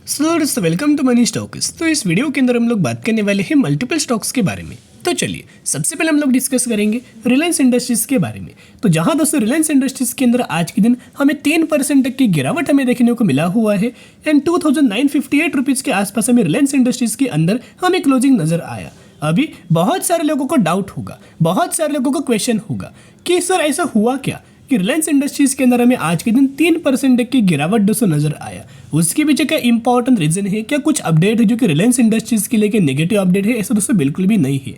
सो दोस्तों welcome to money stocks. तो इस वीडियो के अंदर हम लोग बात करने वाले हैं मल्टीपल स्टॉक्स के बारे में। तो चलिए सबसे पहले हम लोग डिस्कस करेंगे रिलायंस इंडस्ट्रीज के बारे में। तो जहां दोस्तों रिलायंस इंडस्ट्रीज के अंदर आज के दिन हमें 3% तक की गिरावट हमें देखने को मिला हुआ है एंड 2958 रुपीज़ के आसपास हमें रिलायंस इंडस्ट्रीज के अंदर हमें क्लोजिंग नजर आया। अभी बहुत सारे लोगों को डाउट होगा, बहुत सारे लोगों को क्वेश्चन होगा कि सर ऐसा हुआ क्या कि रिलायंस इंडस्ट्रीज के अंदर हमें आज के दिन 3% तक की गिरावट दोस्तों नजर आया। उसके पीछे क्या इंपॉर्टेंट रीजन है, क्या कुछ अपडेट है जो कि रिलायंस इंडस्ट्रीज के लिए नेगेटिव अपडेट है? ऐसा दोस्तों बिल्कुल भी नहीं है।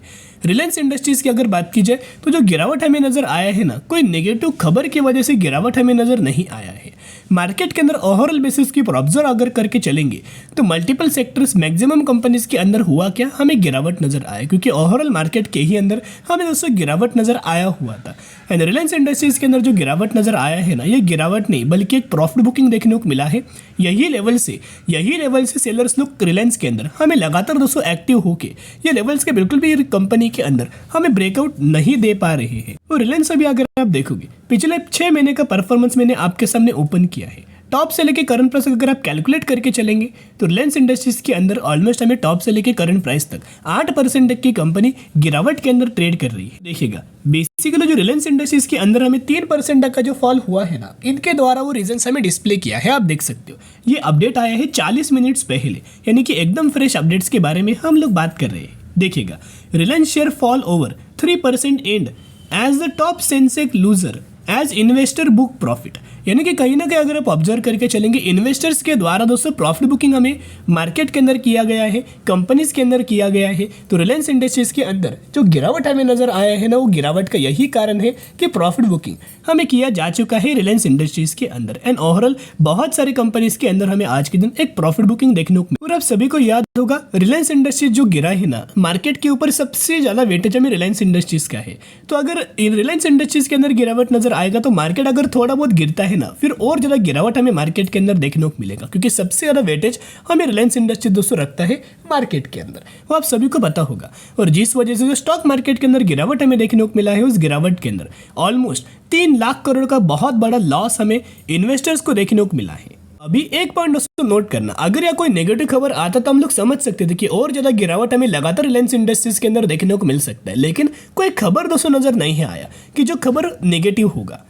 रिलायंस इंडस्ट्रीज की अगर बात की जाए तो जो गिरावट हमें नजर आया है ना, कोई नेगेटिव खबर की वजह से गिरावट हमें नजर नहीं आया है। मार्केट के अंदर ओवरऑल बेसिस की ऑब्जर्व अगर करके चलेंगे तो मल्टीपल सेक्टर्स मैक्सिमम कंपनीज के अंदर हुआ क्या, हमें गिरावट नजर आया, क्योंकि ओवरऑल मार्केट के ही अंदर हमें दोस्तों गिरावट नजर आया हुआ था। एंड रिलायंस इंडस्ट्रीज के अंदर जो गिरावट नजर आया है ना, ये गिरावट नहीं बल्कि एक प्रॉफिट बुकिंग देखने को मिला है। यही लेवल से सेलर्स लोग रिलायंस के अंदर हमें लगातार दोस्तों एक्टिव होके ये लेवल्स के बिल्कुल भी कंपनी के अंदर हमें ब्रेकआउट नहीं दे पा रहे हैं। और रिलायंस अभी अगर आप देखोगे पिछले 6 महीने का परफॉर्मेंस मैंने आपके सामने ओपन किया है। टॉप से लेके करंट प्राइस अगर आप कैलकुलेट करके चलेंगे तो रिलायंस इंडस्ट्रीज के अंदर ऑलमोस्ट हमें टॉप से लेके करंट प्राइस तक 8% तक की कंपनी गिरावट के अंदर ट्रेड कर रही है। देखिएगा बेसिकली जो रिलायंस इंडस्ट्रीज के अंदर हमें 3% तक का जो फॉल हुआ है ना, इनके द्वारा वो रीजन हमें डिस्प्ले किया है। आप देख सकते हो ये अपडेट आया है 40 मिनट्स पहले, यानी कि एकदम फ्रेश अपडेट्स के बारे में हम लोग बात कर रहे हैं। देखिएगा Reliance share fall over 3% and as the top Sensex loser as investor book profit, यानी कि कहीं ना कहीं अगर आप ऑब्जर्व करके चलेंगे इन्वेस्टर्स के द्वारा दोस्तों प्रॉफिट बुकिंग हमें मार्केट के अंदर किया गया है, कंपनीज के अंदर किया गया है। तो रिलायंस इंडस्ट्रीज के अंदर जो गिरावट हमें नजर आया है ना, वो गिरावट का यही कारण है कि प्रॉफिट बुकिंग हमें किया जा चुका है रिलायंस इंडस्ट्रीज के अंदर। एंड ओवरऑल बहुत सारी कंपनीज के अंदर हमें आज के दिन एक प्रॉफिट बुकिंग देखने को मिली। और आप सभी को याद होगा रिलायंस इंडस्ट्रीज जो गिरा है ना, मार्केट के ऊपर सबसे ज्यादा वेटेज हमें रिलायंस इंडस्ट्रीज का है। तो अगर रिलायंस इंडस्ट्रीज के अंदर गिरावट नजर आएगा तो मार्केट अगर थोड़ा बहुत गिरता है ना, फिर और ज्यादा गिरावट हमें मार्केट के अंदर देखने को मिलेगा, क्योंकि सबसे ज्यादा वेटेज हमें रिलायंस इंडस्ट्रीज दोस्तों रखता है मार्केट के अंदर, वो आप सभी को पता होगा। और जिस वजह से जो स्टॉक मार्केट के अंदर गिरावट हमें देखने को मिला है, उस गिरावट के अंदर ऑलमोस्ट 3 लाख करोड़ का बहुत बड़ा लॉस हमें इन्वेस्टर्स को देखने को मिला है। अभी एक पॉइंट दोस्तों नोट करना, अगर या कोई नेगेटिव खबर आता तो हम लोग समझ सकते थे कि और ज्यादा गिरावट हमें लगातार रिलायंस इंडस्ट्रीज के अंदर देखने को मिल सकता है, लेकिन कोई खबर दोस्तों नजर नहीं आया कि जो खबर नेगेटिव होगा।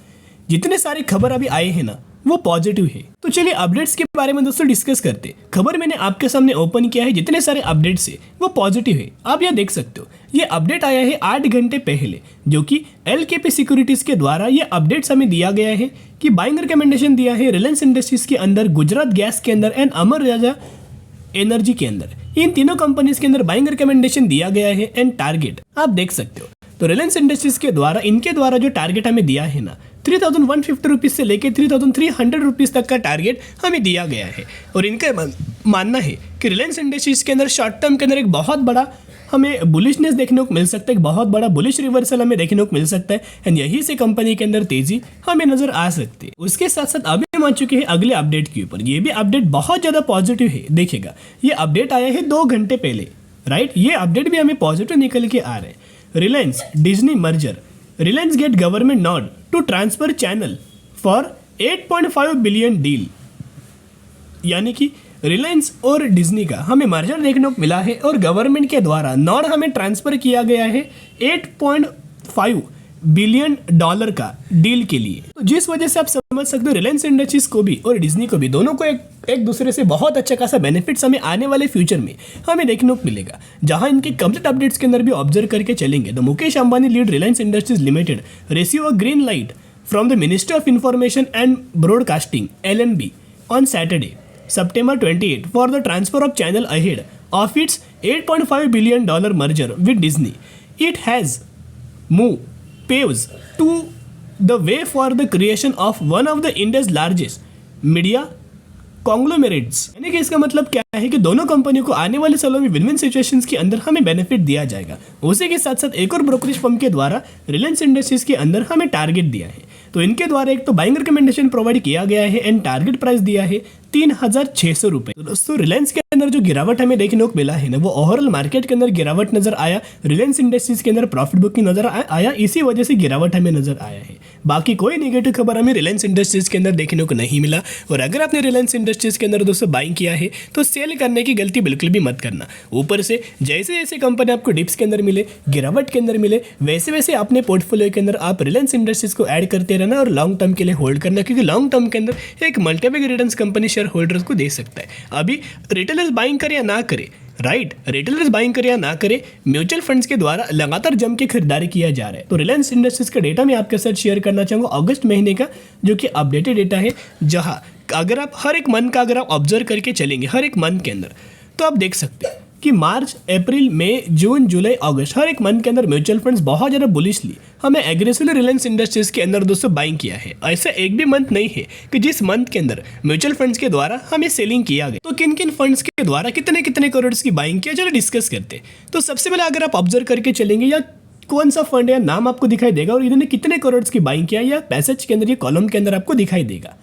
जितने सारी खबर अभी आए हैं ना, वो पॉजिटिव है। तो चलिए अपडेट्स के बारे में दोस्तों डिस्कस करते। खबर मैंने आपके सामने ओपन किया है, जितने सारे अपडेट्स है वो पॉजिटिव है। आप यह देख सकते हो ये अपडेट आया है 8 घंटे पहले, जो कि LKP सिक्योरिटीज के द्वारा ये अपडेट्स हमें दिया गया है कि बाइंग रिकमेंडेशन दिया है रिलायंस इंडस्ट्रीज के अंदर, गुजरात गैस के अंदर एंड अमर राजा एनर्जी के अंदर। इन तीनों कंपनीज के अंदर बाइंग रिकमेंडेशन दिया गया है एंड टारगेट आप देख सकते हो। तो रिलायंस इंडस्ट्रीज के द्वारा इनके द्वारा जो टारगेट हमें दिया है ना, 3150 रुपीज़ से लेके 3300 रुपीज़ तक का टारगेट हमें दिया गया है। और इनका मानना है कि रिलायंस इंडस्ट्रीज के अंदर शॉर्ट टर्म के अंदर एक बहुत बड़ा हमें बुलिशनेस देखने को मिल सकता है, एक बहुत बड़ा बुलिश रिवर्सल हमें देखने को मिल सकता है एंड यही से कंपनी के अंदर तेजी हमें नजर आ सकती है। उसके साथ साथ अभी हम आ चुके हैं अगले अपडेट के ऊपर। ये भी अपडेट बहुत ज़्यादा पॉजिटिव है। देखिएगा ये अपडेट आया है 2 घंटे पहले, राइट। ये अपडेट भी हमें पॉजिटिव निकल के आ रहे हैं। Reliance Disney merger, Reliance get government nod to transfer channel for 8.5 billion deal, यानी कि रिलायंस और डिज्नी का हमें मर्जर देखने को मिला है और गवर्नमेंट के द्वारा नॉड हमें ट्रांसफर किया गया है 8.5 बिलियन डॉलर का डील के लिए। तो जिस वजह से आप समझ सकते हो रिलायंस इंडस्ट्रीज को भी और डिज्नी को भी, दोनों को एक दूसरे से बहुत अच्छा खासा बेनिफिट्स हमें आने वाले फ्यूचर में हमें देखने को मिलेगा। जहां इनके कंप्लीट अपडेट्स के अंदर भी ऑब्जर्व करके चलेंगे तो Mukesh Ambani lead Reliance industries limited receive a green light from the ministry of information and broadcasting LNB on Saturday September 28 for the transfer of channel ahead of its $8.5 billion merger with Disney. It has paves to the way for the creation of one of the India's largest media conglomerates. यानी कि इसका मतलब क्या है कि दोनों कंपनियों को आने वाले सालों में विन विन सिचुएशंस के अंदर हमें बेनिफिट दिया जाएगा। उसी के साथ साथ एक और ब्रोकरेज फर्म के द्वारा रिलायंस इंडस्ट्रीज के अंदर हमें टारगेट दिया है। तो इनके द्वारा एक तो बाइंग रिकमेंडेशन प्रोवाइड किया गया है एंड टारगेट प्राइस दिया है 3,600 रुपए। तो दोस्तों रिलायंस के अंदर जो गिरावट हमें देखने को मिला है ना, वो ओवरऑल मार्केट के अंदर गिरावट नजर आया, रिलायंस इंडस्ट्रीज के अंदर प्रॉफिट बुकिंग नजर आया, इसी वजह से गिरावट हमें नजर आया है। बाकी कोई नेगेटिव खबर हमें रिलायंस इंडस्ट्रीज के अंदर देखने को नहीं मिला। और अगर आपने रिलायंस इंडस्ट्रीज के अंदर दोस्तों बाइंग किया है तो सेल करने की गलती बिल्कुल भी मत करना। ऊपर से जैसे जैसे कंपनी आपको डिप्स के अंदर मिले, गिरावट के अंदर मिले, वैसे वैसे अपने पोर्टफोलियो के अंदर आप रिलायंस इंडस्ट्रीज को ऐड करते रहना और लॉन्ग टर्म के लिए होल्ड करना, क्योंकि लॉन्ग टर्म के अंदर एक multiple returns company share holders को दे सकता है। अभी रिटेलर्स बाइंग करे या ना करे, राइट, रिटेलर्स बाइंग करे या ना करे, म्यूचुअल फंड्स के द्वारा लगातार जम के खरीदारी किया जा रहा है। तो रिलायंस इंडस्ट्रीज का डेटा मैं आपके साथ शेयर करना चाहूँगा अगस्त महीने का, जो कि अपडेटेड डेटा है, जहाँ अगर आप हर एक मंथ का अगर आप ऑब्जर्व करके चलेंगे हर एक मंथ के अंदर, तो आप देख सकते हैं कि मार्च, अप्रैल, मई, जून, जुलाई, अगस्त हर एक मंथ के अंदर म्यूचुअल फंड्स बहुत ज़्यादा बुलिशली हमें एग्रेसिवली रिलायंस इंडस्ट्रीज के अंदर दोस्तों बाइंग किया है। ऐसा एक भी मंथ नहीं है कि जिस मंथ के अंदर म्यूचुअल फंड्स के द्वारा हमें सेलिंग किया गया। तो किन किन फंड्स के द्वारा कितने कितने करोड़ की बाइंग किया, चलो डिस्कस करते हैं। तो सबसे पहले अगर आप ऑब्जर्व करके चलेंगे, या कौन सा फंड या नाम आपको दिखाई देगा और इन्होंने कितने करोड़ की बाइंग किया, या पैसेज के अंदर या कॉलम के अंदर आपको दिखाई देगा।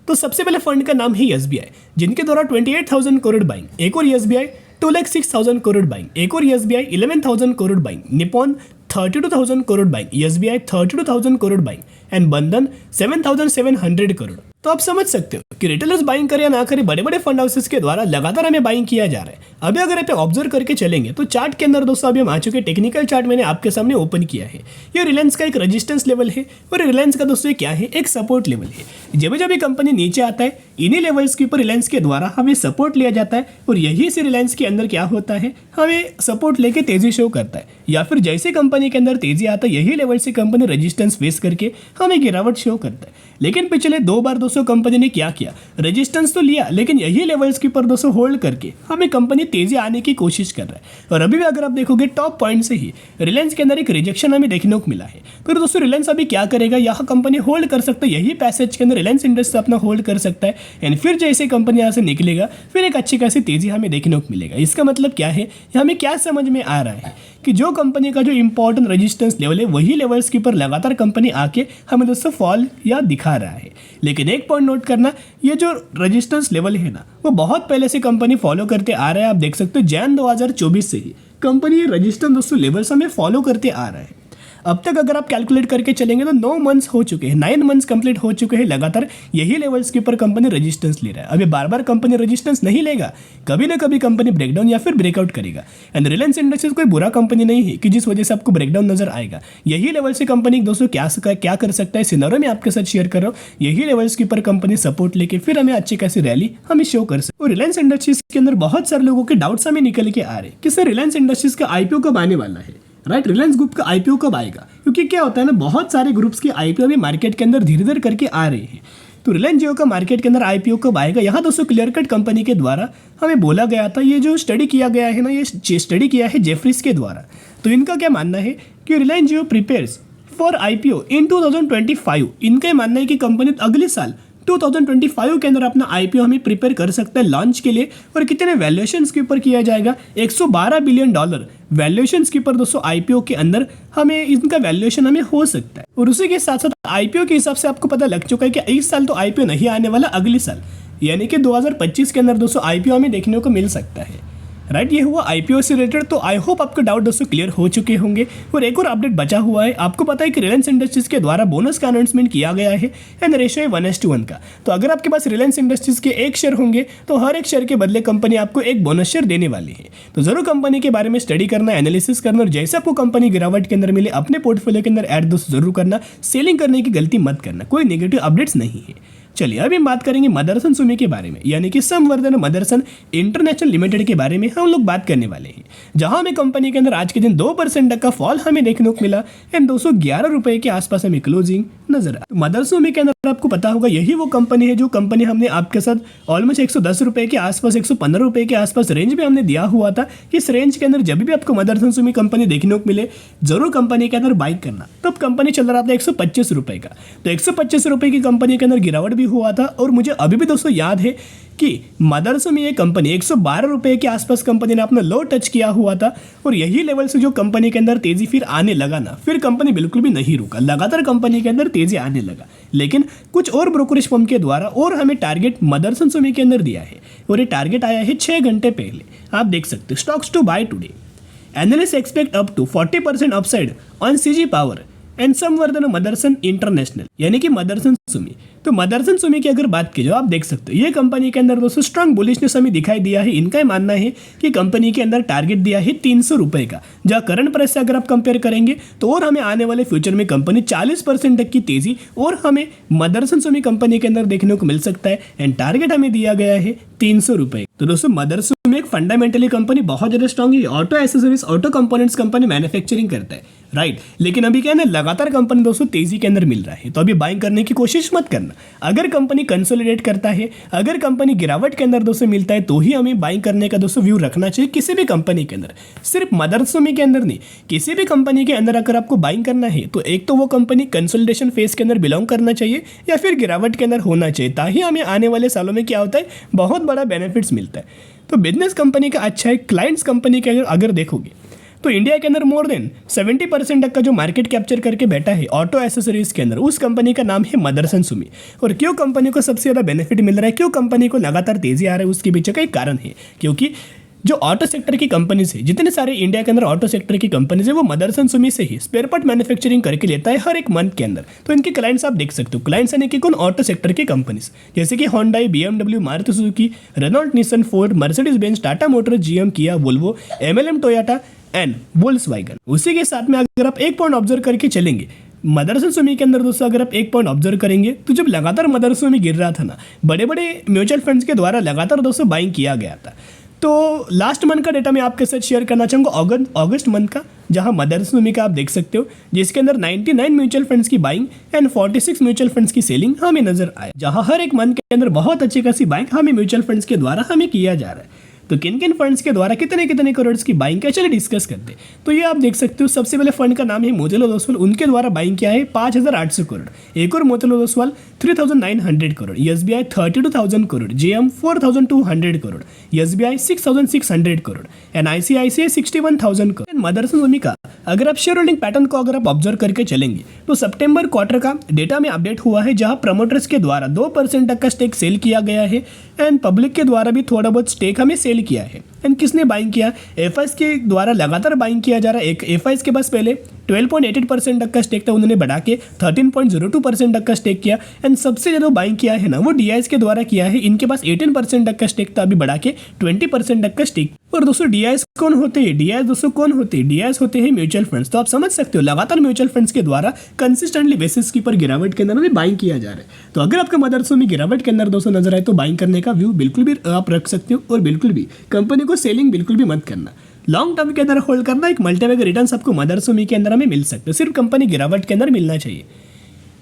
तो सबसे पहले फंड का नाम है एसबीआई, जिनके द्वारा 28,000 करोड़ बाइंग। एक और एसबीआई 2,06,000 करोड़ बाइंग। एक और SBI 11,000 crore buying. Nippon 32,000 crore buying. SBI 32,000 crore buying and बंधन 7,700 करोड़। तो आप समझ सकते हो कि रिटेलर्स बाइंग करे या ना करे, बड़े बड़े फंड हाउसेस के द्वारा लगातार हमें बाइंग किया जा रहा है। अभी अगर आप ऑब्जर्व करके चलेंगे तो चार्ट के अंदर दोस्तों अभी हम आ चुके, टेक्निकल चार्ट मैंने आपके सामने ओपन किया है। ये रिलायंस का एक रेजिस्टेंस लेवल है और रिलायंस का दोस्तों क्या है, एक सपोर्ट लेवल है। जब जब कंपनी नीचे आता है, इन्हीं लेवल्स के ऊपर रिलायंस के द्वारा हमें सपोर्ट लिया जाता है और यही से रिलायंस के अंदर क्या होता है, हमें सपोर्ट लेके तेजी शो करता है, या फिर जैसे कंपनी के अंदर तेजी आता है यही लेवल से कंपनी रेजिस्टेंस फेस करके हमें गिरावट शो करता है। लेकिन पिछले 2 बार दोस्तों कंपनी ने क्या किया, रेजिस्टेंस तो लिया लेकिन यही लेवल्स के ऊपर दोस्तों होल्ड करके हमें कंपनी तेजी आने की कोशिश कर रहा है। और अभी भी अगर आप देखोगे टॉप पॉइंट से ही रिलायंस के अंदर एक रिजेक्शन हमें देखने को मिला है। तो दोस्तों रिलायंस अभी क्या करेगा, यहाँ कंपनी होल्ड कर सकता है, यही पैसेज के अंदर रिलायंस इंडस्ट्री अपना होल्ड कर सकता है एंड फिर जैसे कंपनी यहाँ से निकलेगा फिर एक अच्छी खासी तेजी हमें देखने को मिलेगा। इसका मतलब क्या है, हमें क्या समझ में आ रहा है कि जो कंपनी का जो इंपॉर्टेंट रेजिस्टेंस लेवल है वही लेवल्स के ऊपर लगातार कंपनी आके हमें दोस्तों फॉल या दिखा रहा है। लेकिन एक पॉइंट नोट करना, ये जो रेजिस्टेंस लेवल है ना, वो बहुत पहले से कंपनी फॉलो करते आ रहा है। आप देख सकते हो जैन 2024 से ही कंपनी ये रेजिस्टेंस दोस्तों लेवल्स हमें फॉलो करते आ रहा है। अब तक अगर आप कैलकुलेट करके चलेंगे तो 9 मंथ्स हो चुके हैं, 9 मंथ्स कंप्लीट हो चुके हैं, लगातार यही लेवल्स के ऊपर कंपनी रेजिस्टेंस ले रहा है। अभी बार बार कंपनी रेजिस्टेंस नहीं लेगा, कभी ना कभी कंपनी ब्रेकडाउन या फिर ब्रेकआउट करेगा। एंड रिलायंस इंडस्ट्रीज कोई बुरा कंपनी नहीं है कि जिस वजह से आपको ब्रेकडाउन नजर आएगा। यही लेवल से कंपनी दोस्तों क्या कर सकता है, सिनेरियो में आपके साथ शेयर कर रहा हूँ। यही लेवल्स के ऊपर कंपनी सपोर्ट लेके फिर हमें अच्छी खासी रैली हमें शो कर सकते। और रिलायंस इंडस्ट्रीज के अंदर बहुत सारे लोगों के डाउट्स हमें निकल के आ रहे हैं कि सर रिलायंस इंडस्ट्रीज का आईपीओ कब आने वाला है, राइट, रिलायंस ग्रुप का आईपीओ कब आएगा। क्योंकि क्या होता है ना, बहुत सारे ग्रुप्स के आईपीओ भी मार्केट के अंदर धीरे धीरे करके आ रहे हैं। तो रिलायंस जियो का मार्केट के अंदर आईपीओ कब आएगा, यहाँ दोस्तों क्लियर कट कंपनी के द्वारा हमें बोला गया था। ये जो स्टडी किया गया है ना, ये स्टडी किया है जेफरीज के द्वारा। तो इनका क्या मानना है कि रिलायंस जियो प्रिपेयर्स फॉर आईपीओ इन 2025। इनका ये मानना है कि कंपनी अगले साल 2025 के अंदर अपना आईपीओ हमें प्रिपेयर कर सकता है लॉन्च के लिए। और कितने वैल्यूएशंस के ऊपर किया जाएगा, $112 बिलियन वैल्यूएशंस के ऊपर दोस्तों आईपीओ के अंदर हमें इनका वैल्यूएशन हमें हो सकता है। और उसी के साथ साथ आईपीओ के हिसाब से आपको पता लग चुका है कि इस साल तो आईपीओ नहीं आने वाला, अगले साल यानी कि 2025 के अंदर दोस्तों आईपीओ हमें देखने को मिल सकता है, राइट। ये हुआ आईपीओ से रिलेटेड। तो आई होप आपके डाउट दोस्तों क्लियर हो चुके होंगे। और एक और अपडेट बचा हुआ है, आपको पता है कि रिलायंस इंडस्ट्रीज के द्वारा बोनस का अनाउंसमेंट किया गया है एंड रेशियो है 1:1 का। तो अगर आपके पास रिलायंस इंडस्ट्रीज के 1 शेयर होंगे तो हर एक शेयर के बदले कंपनी आपको एक बोनस शेयर देने वाली है। तो जरूर कंपनी के बारे में स्टडी करना, एनालिसिस करना और जैसे आपको कंपनी गिरावट के अंदर मिले अपने पोर्टफोलियो के अंदर ऐड दोस्तों जरूर करना। सेलिंग करने की गलती मत करना, कोई नेगेटिव अपडेट्स नहीं है। चलिए अभी हम बात करेंगे मदरसन सुमी के बारे में, यानी कि संवर्धन मदरसन इंटरनेशनल लिमिटेड के बारे में हम लोग बात करने वाले हैं। जहां हमें कंपनी के अंदर आज के दिन 2% तक का फॉल हमें देखने को मिला एंड 211 रुपए के आसपास हमें क्लोजिंग नजर आया। तो मदरसन सुमी के अंदर आपको पता होगा यही वो कंपनी है जो कंपनी हमने आपके साथ ऑलमोस्ट 110 रुपए के आसपास, 115 रुपए के आसपास रेंज में हमने दिया हुआ था। इस रेंज के अंदर जब भी आपको मदरसन सुमी कंपनी देखने को मिले जरूर कंपनी के अंदर बाइक करना। तब कंपनी चल रहा था 125 रुपए का। तो 125 रुपए की कंपनी के अंदर गिरावट भी हुआ था और मुझे अभी भी दोस्तों याद है कि मदरसुमी ये कंपनी 112 रुपये के आसपास कंपनी ने अपना लो टच किया हुआ था और यही लेवल से जो कंपनी के अंदर तेजी फिर आने लगा ना, फिर कंपनी बिल्कुल भी नहीं रुका, लगातार कंपनी के अंदर तेजी आने लगा। लेकिन कुछ और ब्रोकरेज फर्म के द्वारा और हमें टारगेट मदरसन सुमी के अंदर दिया है और ये टारगेट आया है 6 घंटे पहले। आप देख सकते हो stocks to buy today, analyst expect up to 40% upside on CG power and Samvardhana Motherson international, यानी कि मदरसन सुमी। तो मदरसन सुमी की अगर बात की जाए, आप देख सकते हो ये कंपनी के अंदर दोस्तों स्ट्रांग बुलिशनेस हमें दिखाई दिया है। इनका ही मानना है कि कंपनी के अंदर टारगेट दिया है 300 रुपये का, जहाँ करंट प्राइस से अगर आप कंपेयर करेंगे तो और हमें आने वाले फ्यूचर में कंपनी 40% तक की तेजी और हमें मदरसन सुमी कंपनी के अंदर देखने को मिल सकता है। एंड टारगेट हमें दिया गया है 300 रुपये। तो दोस्तों मदरसन सुमी एक फंडामेंटली कंपनी बहुत ज़्यादा स्ट्रांग है, auto accessories auto components company manufacturing करता है, राइट। लेकिन अभी क्या है ना, लगातार कंपनी दोस्तों तेजी के अंदर मिल रहा है, तो अभी बाइंग करने की कोशिश मत करना। अगर कंपनी कंसोलिडेट करता है, अगर कंपनी गिरावट के अंदर दोस्तों मिलता है तो ही हमें बाइंग करने का दोस्तों व्यू रखना चाहिए किसी भी कंपनी के अंदर, सिर्फ मदरसन के अंदर नहीं, किसी भी कंपनी के अंदर अगर आपको बाइंग करना है तो एक तो वो कंपनी कंसोलिडेशन फेज के अंदर बिलोंग करना चाहिए या फिर गिरावट के अंदर होना चाहिए, ताकि हमें आने वाले सालों में क्या होता है, बहुत बड़ा बेनिफिट्स मिलता है। तो बिजनेस कंपनी का अच्छा है, क्लाइंट्स कंपनी के अगर देखोगे तो इंडिया के अंदर मोर देन 70% तक का जो मार्केट कैप्चर करके बैठा है ऑटो एसेसरीज के अंदर, उस कंपनी का नाम है मदरसन सुमी। और क्यों कंपनी को सबसे ज़्यादा बेनिफिट मिल रहा है, क्यों कंपनी को लगातार तेजी आ रहा है, उसके पीछे का एक कारण है, क्योंकि जो ऑटो सेक्टर की कंपनीज है, जितने सारे इंडिया के अंदर ऑटो सेक्टर की कंपनीज है, वो मदरसन सुमी से ही स्पेयर पार्ट मैन्युफैक्चरिंग करके लेता है हर एक मंथ के अंदर। तो इनके क्लाइंट्स आप देख सकते हो, क्लाइंट्स यानी कि कौन, ऑटो सेक्टर की कंपनीज, जैसे कि Hyundai, BMW, Maruti Suzuki, Renault, Nissan, Ford, Mercedes Benz, Tata motor, GM, Kia, Volvo, MLM, Toyota and Volkswagen. उसी के साथ में अगर आप एक पॉइंट ऑब्जर्व करके चलेंगे मदरसन सुमी के अंदर दोस्तों, अगर आप एक पॉइंट ऑब्जर्व करेंगे तो जब लगातार मदरसन सुमी गिर रहा था ना, बड़े बड़े म्यूचुअल फंड्स के द्वारा लगातार दोस्तों बाइंग किया गया था। तो लास्ट मंथ का डेटा मैं आपके साथ शेयर करना चाहूँगा, अगस्त मंथ का, जहां मदरसन सुमी का आप देख सकते हो, जिसके अंदर 99 म्यूचुअल फंड्स की बाइंग एंड 46 म्यूचुअल फंड्स की सेलिंग हमें नजर आए, जहां हर एक मंथ के अंदर बहुत अच्छी खासी बाइंग हमें म्यूचुअल फंड्स के द्वारा हमें किया जा रहा है। तो किन किन फंड्स के द्वारा कितने कितने करोड़ की बाइंग किया, चलिए डिस्कस करते हैं। तो ये आप देख सकते हो, सबसे पहले फंड का नाम है मोतीलाल ओसवाल, उनके द्वारा बाइंग किया है 5800 करोड़। एक और Motilal Oswal 3900 crore, SBI 32,000 crore, JM 4200 crore, SBI 6600 crore and ICICI 61,000 crore. Motherson Sumi का अगर आप शेयर होल्डिंग पैटर्न को अगर आप ऑब्जर्व करके चलेंगे तो सितंबर क्वार्टर का डेटा में अपडेट हुआ है, जहां प्रमोटर्स के द्वारा 2% तक का स्टेक सेल किया गया है एंड पब्लिक के द्वारा भी थोड़ा बहुत स्टेक हमें सेल किया है। एंड किसने बाइंग किया, FIs के द्वारा लगातार बाइंग किया जा रहा है। एक FIs के पास पहले 12.88% तक का स्टेक था, उन्होंने बढ़ा के 13.02% तक का स्टेक किया। एंड सबसे ज़्यादा बाइंग किया है ना, वो DIs के द्वारा किया है, इनके पास 18% तक का स्टेक था, अभी बढ़ा के 20% तक का स्टेक। और दोस्तों DIs कौन होते हैं, DIs दोस्तों कौन होते हैं, DIs होते हैं म्यूचुअल फंड्स। तो आप समझ सकते हो लगातार म्यूचुअल फंड्स के द्वारा कंसिस्टेंटली बेसिस के ऊपर गिरावट के अंदर भी बाइंग किया जा रहा है। तो अगर आपका मदरसन में गिरावट के अंदर दोस्तों नजर आए तो बाइंग करने का व्यू बिल्कुल भी आप रख सकते हो, और बिल्कुल भी कंपनी को सेलिंग बिल्कुल भी मत करना, लॉन्ग टर्म के अंदर होल्ड करना। एक मल्टीबैगर रिटर्न्स आपको मदरसन के अंदर हमें मिल सकते हैं, सिर्फ कंपनी गिरावट के अंदर मिलना चाहिए।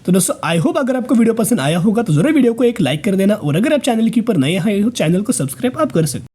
तो दोस्तों आई होप अगर आपको वीडियो पसंद आया होगा तो जरूर वीडियो को एक लाइक कर देना, और अगर आप चैनल के ऊपर नए आए हो चैनल को सब्सक्राइब आप कर सकते हो।